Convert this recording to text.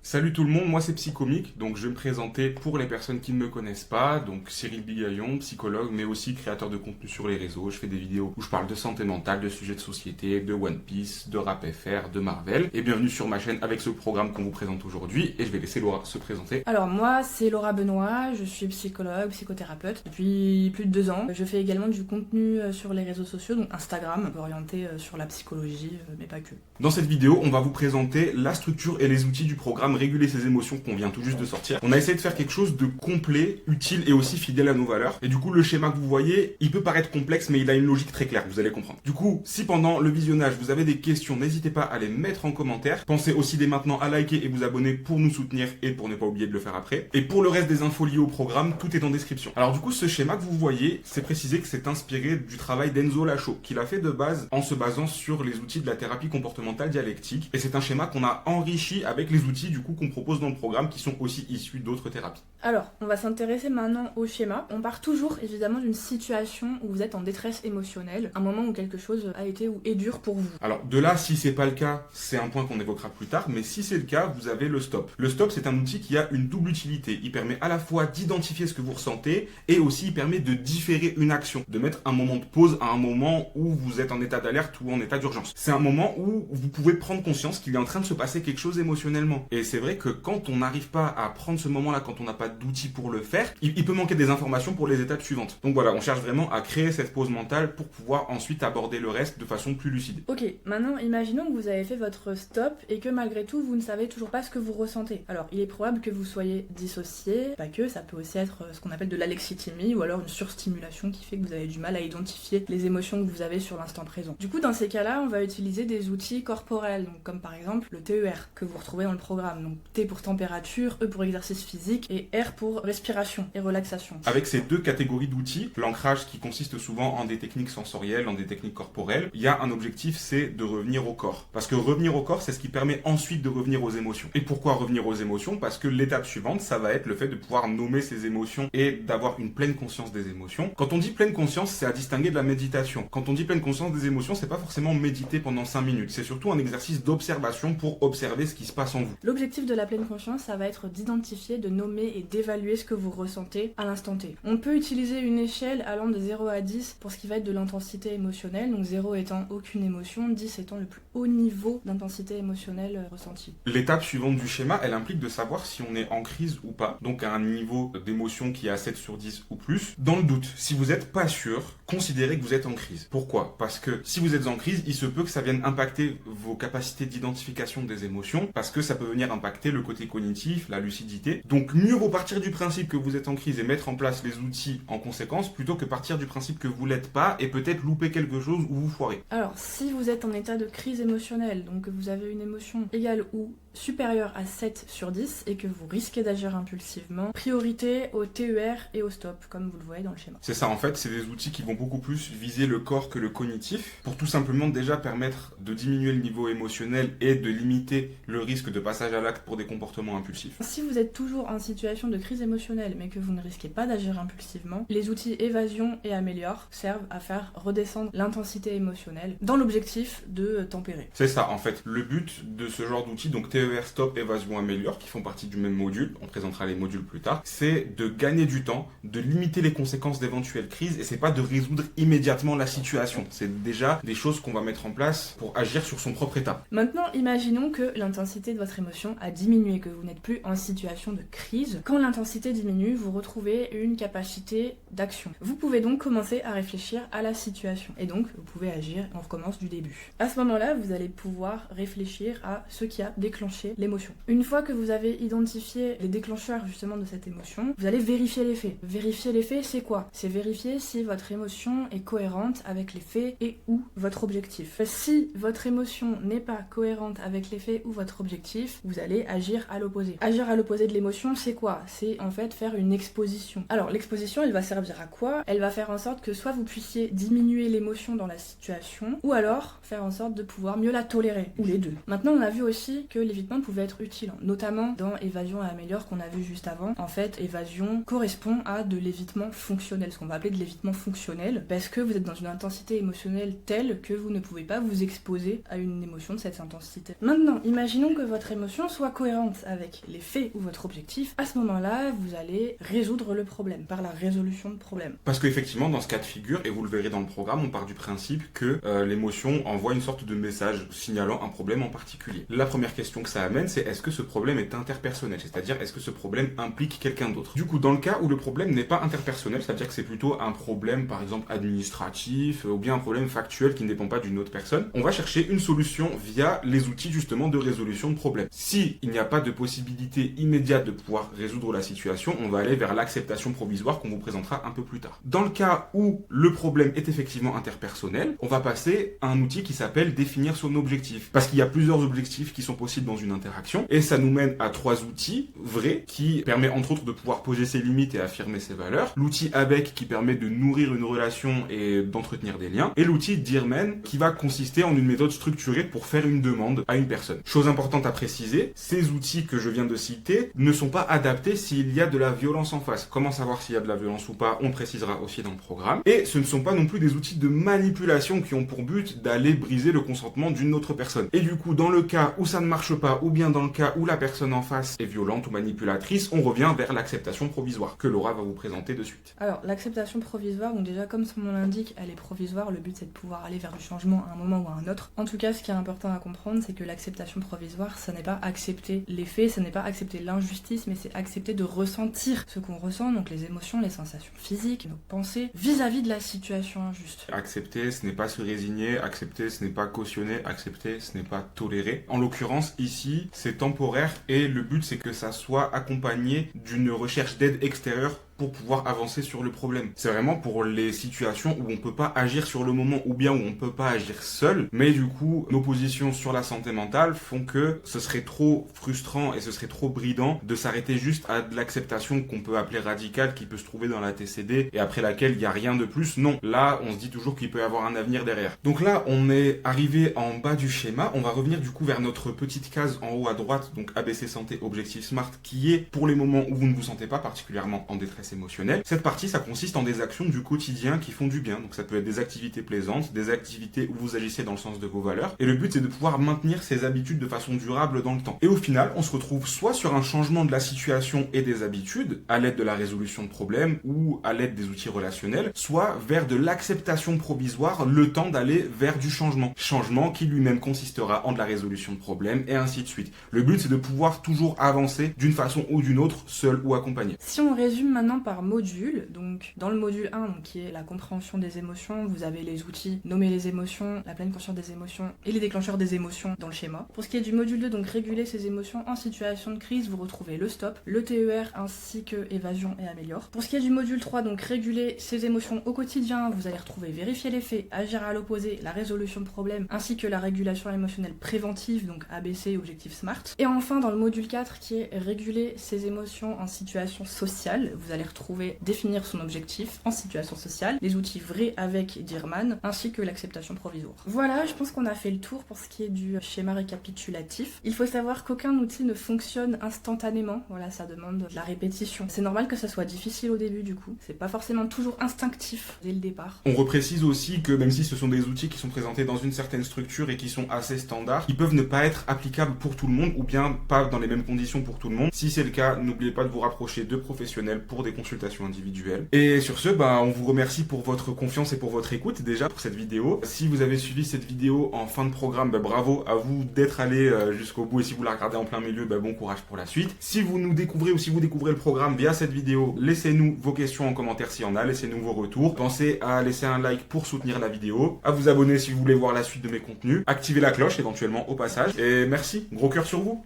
Salut tout le monde, moi c'est Psychomique, donc je vais me présenter pour les personnes qui ne me connaissent pas, donc Cyril Bigaillon, psychologue, mais aussi créateur de contenu sur les réseaux. Je fais des vidéos où je parle de santé mentale, de sujets de société, de One Piece, de Rap FR, de Marvel, et bienvenue sur ma chaîne avec ce programme qu'on vous présente aujourd'hui, et je vais laisser Laura se présenter. Alors moi c'est Laura Benoît, je suis psychologue, psychothérapeute depuis plus de 2 ans. Je fais également du contenu sur les réseaux sociaux, donc Instagram, orienté sur la psychologie, mais pas que. Dans cette vidéo, on va vous présenter la structure et les outils du programme Réguler ses émotions qu'on vient tout juste de sortir. On a essayé de faire quelque chose de complet, utile et aussi fidèle à nos valeurs. Et du coup, le schéma que vous voyez, il peut paraître complexe, mais il a une logique très claire, vous allez comprendre. Du coup, si pendant le visionnage, vous avez des questions, n'hésitez pas à les mettre en commentaire. Pensez aussi dès maintenant à liker et vous abonner pour nous soutenir et pour ne pas oublier de le faire après. Et pour le reste des infos liées au programme, tout est en description. Alors du coup, ce schéma que vous voyez, c'est précisé que c'est inspiré du travail d'Enzo Lachaud, qu'il a fait de base en se basant sur les outils de la thérapie comportementale dialectique. Et c'est un schéma qu'on a enrichi avec les outils du coup qu'on propose dans le programme qui sont aussi issus d'autres thérapies. Alors, on va s'intéresser maintenant au schéma. On part toujours évidemment d'une situation où vous êtes en détresse émotionnelle, un moment où quelque chose a été ou est dur pour vous. Alors de là, si c'est pas le cas, c'est un point qu'on évoquera plus tard, mais si c'est le cas, vous avez le stop. Le stop, c'est un outil qui a une double utilité. Il permet à la fois d'identifier ce que vous ressentez et aussi il permet de différer une action, de mettre un moment de pause à un moment où vous êtes en état d'alerte ou en état d'urgence. C'est un moment où vous pouvez prendre conscience qu'il est en train de se passer quelque chose émotionnellement. Et c'est vrai que quand on n'arrive pas à prendre ce moment-là, quand on n'a pas d'outils pour le faire, il peut manquer des informations pour les étapes suivantes. Donc voilà, on cherche vraiment à créer cette pause mentale pour pouvoir ensuite aborder le reste de façon plus lucide. Ok, maintenant imaginons que vous avez fait votre stop et que malgré tout vous ne savez toujours pas ce que vous ressentez. Alors il est probable que vous soyez dissocié, pas que, ça peut aussi être ce qu'on appelle de l'alexithymie ou alors une surstimulation qui fait que vous avez du mal à identifier les émotions que vous avez sur l'instant présent. Du coup dans ces cas-là on va utiliser des outils corporels, donc comme par exemple le TER que vous retrouvez dans le programme. Donc T pour température, E pour exercice physique et R pour respiration et relaxation. Avec ces deux catégories d'outils, l'ancrage qui consiste souvent en des techniques sensorielles, en des techniques corporelles, il y a un objectif, c'est de revenir au corps. Parce que revenir au corps, c'est ce qui permet ensuite de revenir aux émotions. Et pourquoi revenir aux émotions? Parce que l'étape suivante, ça va être le fait de pouvoir nommer ses émotions et d'avoir une pleine conscience des émotions. Quand on dit pleine conscience, c'est à distinguer de la méditation. Quand on dit pleine conscience des émotions, c'est pas forcément méditer pendant 5 minutes. C'est surtout un exercice d'observation pour observer ce qui se passe en vous. L'objectif de la pleine conscience, ça va être d'identifier, de nommer et d'évaluer ce que vous ressentez à l'instant T. On peut utiliser une échelle allant de 0 à 10 pour ce qui va être de l'intensité émotionnelle, donc 0 étant aucune émotion, 10 étant le plus haut niveau d'intensité émotionnelle ressentie. L'étape suivante du schéma, elle implique de savoir si on est en crise ou pas, donc à un niveau d'émotion qui est à 7 sur 10 ou plus. Dans le doute, si vous n'êtes pas sûr, considérez que vous êtes en crise. Pourquoi? Parce que si vous êtes en crise, il se peut que ça vienne impacter vos capacités d'identification des émotions, parce que ça peut venir impacter le côté cognitif, la lucidité. Donc mieux vaut partir du principe que vous êtes en crise et mettre en place les outils en conséquence, plutôt que partir du principe que vous l'êtes pas et peut-être louper quelque chose ou vous foirez. Alors, si vous êtes en état de crise émotionnelle, donc que vous avez une émotion égale ou supérieure à 7 sur 10 et que vous risquez d'agir impulsivement, priorité au TER et au stop, comme vous le voyez dans le schéma. C'est ça, en fait, c'est des outils qui vont beaucoup plus viser le corps que le cognitif, pour tout simplement déjà permettre de diminuer le niveau émotionnel et de limiter le risque de passage à l'acte pour des comportements impulsifs. Si vous êtes toujours en situation de crise émotionnelle mais que vous ne risquez pas d'agir impulsivement, les outils évasion et améliore servent à faire redescendre l'intensité émotionnelle dans l'objectif de tempérer. C'est ça, en fait, le but de ce genre d'outils, donc TER, Stop, Évasion, Améliore, qui font partie du même module, on présentera les modules plus tard, c'est de gagner du temps, de limiter les conséquences d'éventuelles crises, et c'est pas de résoudre immédiatement la situation. C'est déjà des choses qu'on va mettre en place pour agir sur son propre état. Maintenant, imaginons que l'intensité de votre émotion a diminué, que vous n'êtes plus en situation de crise. Quand l'intensité diminue, vous retrouvez une capacité d'action. Vous pouvez donc commencer à réfléchir à la situation. Et donc, vous pouvez agir, on recommence du début. À ce moment-là, vous allez pouvoir réfléchir à ce qui a déclenché l'émotion. Une fois que vous avez identifié les déclencheurs justement de cette émotion, vous allez vérifier les faits. Vérifier les faits, c'est quoi? C'est vérifier si votre émotion est cohérente avec les faits et ou votre objectif. Si votre émotion n'est pas cohérente avec les faits ou votre objectif, vous allez agir à l'opposé. Agir à l'opposé de l'émotion, c'est quoi? C'est en fait faire une exposition. Alors l'exposition, elle va servir à quoi? Elle va faire en sorte que soit vous puissiez diminuer l'émotion dans la situation, ou alors faire en sorte de pouvoir mieux la tolérer, ou les deux. Maintenant, on a vu aussi que les l'évitement pouvait être utile, notamment dans évasion et améliore qu'on a vu juste avant. En fait, évasion correspond à de l'évitement fonctionnel, ce qu'on va appeler de l'évitement fonctionnel, parce que vous êtes dans une intensité émotionnelle telle que vous ne pouvez pas vous exposer à une émotion de cette intensité. Maintenant, imaginons que votre émotion soit cohérente avec les faits ou votre objectif. À ce moment-là, vous allez résoudre le problème par la résolution de problème. Parce qu'effectivement, dans ce cas de figure, et vous le verrez dans le programme, on part du principe que l'émotion envoie une sorte de message signalant un problème en particulier. La première question que ça amène, c'est est-ce que ce problème est interpersonnel, c'est-à-dire est-ce que ce problème implique quelqu'un d'autre. Du coup, dans le cas où le problème n'est pas interpersonnel, c'est-à-dire que c'est plutôt un problème, par exemple, administratif, ou bien un problème factuel qui ne dépend pas d'une autre personne, on va chercher une solution via les outils justement de résolution de problème. Si il n'y a pas de possibilité immédiate de pouvoir résoudre la situation, on va aller vers l'acceptation provisoire qu'on vous présentera un peu plus tard. Dans le cas où le problème est effectivement interpersonnel, on va passer à un outil qui s'appelle définir son objectif. Parce qu'il y a plusieurs objectifs qui sont possibles dans une interaction, et ça nous mène à 3 outils vrais qui permet entre autres de pouvoir poser ses limites et affirmer ses valeurs, l'outil ABEC qui permet de nourrir une relation et d'entretenir des liens, et l'outil DIRMEN qui va consister en une méthode structurée pour faire une demande à une personne. Chose importante à préciser, ces outils que je viens de citer ne sont pas adaptés s'il y a de la violence en face. Comment savoir s'il y a de la violence ou pas, on précisera aussi dans le programme. Et ce ne sont pas non plus des outils de manipulation qui ont pour but d'aller briser le consentement d'une autre personne. Et du coup, dans le cas où ça ne marche pas, ou bien dans le cas où la personne en face est violente ou manipulatrice, on revient vers l'acceptation provisoire, que Laura va vous présenter de suite. Alors, l'acceptation provisoire, donc déjà comme son nom l'indique, elle est provisoire, le but c'est de pouvoir aller vers du changement à un moment ou à un autre. En tout cas, ce qui est important à comprendre, c'est que l'acceptation provisoire, ça n'est pas accepter les faits, ça n'est pas accepter l'injustice, mais c'est accepter de ressentir ce qu'on ressent, donc les émotions, les sensations physiques, nos pensées, vis-à-vis de la situation injuste. Accepter, ce n'est pas se résigner, accepter, ce n'est pas cautionner, accepter, ce n'est pas tolérer. En l'occurrence, ici, c'est temporaire et le but, c'est que ça soit accompagné d'une recherche d'aide extérieure pour pouvoir avancer sur le problème. C'est vraiment pour les situations où on peut pas agir sur le moment ou bien où on peut pas agir seul, mais du coup, nos positions sur la santé mentale font que ce serait trop frustrant et ce serait trop bridant de s'arrêter juste à de l'acceptation qu'on peut appeler radicale, qui peut se trouver dans la TCD et après laquelle il y a rien de plus. Non, là, on se dit toujours qu'il peut y avoir un avenir derrière. Donc là, on est arrivé en bas du schéma. On va revenir du coup vers notre petite case en haut à droite, donc ABC Santé Objectif Smart, qui est pour les moments où vous ne vous sentez pas particulièrement en détresse émotionnelle. Cette partie, ça consiste en des actions du quotidien qui font du bien. Donc ça peut être des activités plaisantes, des activités où vous agissez dans le sens de vos valeurs. Et le but, c'est de pouvoir maintenir ces habitudes de façon durable dans le temps. Et au final, on se retrouve soit sur un changement de la situation et des habitudes, à l'aide de la résolution de problèmes ou à l'aide des outils relationnels, soit vers de l'acceptation provisoire, le temps d'aller vers du changement. Changement qui lui-même consistera en de la résolution de problèmes et ainsi de suite. Le but, c'est de pouvoir toujours avancer d'une façon ou d'une autre, seul ou accompagné. Si on résume maintenant par module, donc dans le module 1, donc, qui est la compréhension des émotions, vous avez les outils nommer les émotions, la pleine conscience des émotions et les déclencheurs des émotions dans le schéma. Pour ce qui est du module 2, donc réguler ses émotions en situation de crise, vous retrouvez le stop, le TER ainsi que évasion et améliore. Pour ce qui est du module 3, donc réguler ses émotions au quotidien, vous allez retrouver vérifier les faits, agir à l'opposé, la résolution de problèmes ainsi que la régulation émotionnelle préventive, donc ABC, objectif SMART. Et enfin dans le module 4 qui est réguler ses émotions en situation sociale, vous allez retrouver définir son objectif en situation sociale, les outils vrais avec DIRMAN, ainsi que l'acceptation provisoire. Voilà, je pense qu'on a fait le tour pour ce qui est du schéma récapitulatif. Il faut savoir qu'aucun outil ne fonctionne instantanément, voilà, ça demande de la répétition. C'est normal que ça soit difficile au début du coup, c'est pas forcément toujours instinctif dès le départ. On reprécise aussi que même si ce sont des outils qui sont présentés dans une certaine structure et qui sont assez standards, ils peuvent ne pas être applicables pour tout le monde ou bien pas dans les mêmes conditions pour tout le monde. Si c'est le cas, n'oubliez pas de vous rapprocher de professionnels pour des consultations individuelles. Et sur ce, on vous remercie pour votre confiance et pour votre écoute déjà pour cette vidéo. Si vous avez suivi cette vidéo en fin de programme, bravo à vous d'être allé jusqu'au bout et si vous la regardez en plein milieu, bon courage pour la suite. Si vous nous découvrez ou si vous découvrez le programme via cette vidéo, laissez-nous vos questions en commentaire s'il y en a, laissez-nous vos retours. Pensez à laisser un like pour soutenir la vidéo, à vous abonner si vous voulez voir la suite de mes contenus, activez la cloche éventuellement au passage et merci, gros cœur sur vous.